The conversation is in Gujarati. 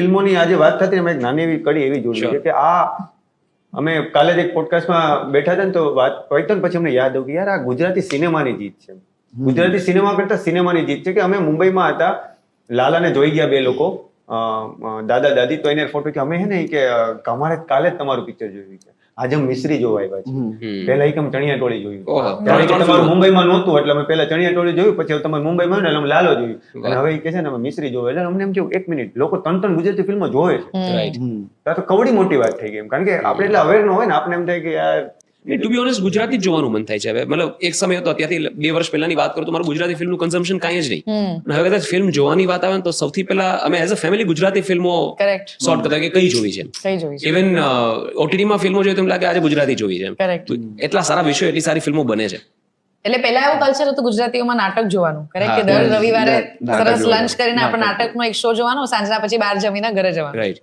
ફિલ્મોની આજે વાત થતી અમે એક નાની એવી કડી એવી જોડી છે કે અમે કાલે જ એક પોડકાસ્ટમાં બેઠા હતા ને તો વાત હોય તો પછી અમને યાદ આવ્યું કે યાર આ ગુજરાતી સિનેમાની જીત છે. ગુજરાતી સિનેમા કરતા સિનેમાની જીત છે કે અમે મુંબઈમાં હતા, લાલાને જોઈ ગયા બે લોકો, દાદા દાદી, તો એને ફોટો કે અમે હે ને કે અમારે કાલે જ તમારું પિક્ચર જોયું છે, આજે અમે મિસ્ત્રી જોવા આવ્યા છે. પહેલા એક અમે ચણિયા ટોળી જોયું, ત્યારે કે તમારું મુંબઈમાં નહોતું એટલે અમે પહેલા ચણિયા ટોળી જોયું, પછી તમારે મુંબઈમાં એટલે અમે લાલો જોયું, અને હવે કે છે ને અમે મિસ્ત્રી જોવા. એટલે અમને એમ થયું એક મિનિટ, લોકો 3 ગુજરાતી ફિલ્મો જોવે છે, તો કવડી મોટી વાત થઈ ગઈ એમ, કારણ કે આપણે એટલે અવેર ન હોય ને, આપણે એમ થાય કે યાર ટુ બી ઓનેસ્ટ ગુજરાતી જ જોવાનું મન થાય છે હવે. મતલબ એક સમય હતો, અત્યારથી 2 વર્ષ પહેલાની વાત કરું તો મારું ગુજરાતી ફિલ્મનું કન્ઝમ્પશન કાંઈ જ નહીં, અને હવે કદાચ ફિલ્મ જોવાની વાત આવે ને તો સૌથી પહેલા અમે એઝ અ ફેમિલી ગુજરાતી ફિલ્મો સોર્ટ કરતા કે કઈ જોવી છે. ઇવન ઓટીટીમાં ફિલ્મો જોઈએ તો એમ લાગે આજે ગુજરાતી જોવી છે. એટલા સારા વિષયો, એટલી સારી ફિલ્મો બને છે. એટલે પહેલા એવું કલ્ચર હતું ગુજરાતીઓમાં નાટક જોવાનું, કરેક્ટ, કે દર રવિવારે સરસ લંચ કરીને આપણે નાટકનો એક શો જોવાનો, સાંજના પછી બહાર જમીને ઘરે જવાનું. રાઈટ.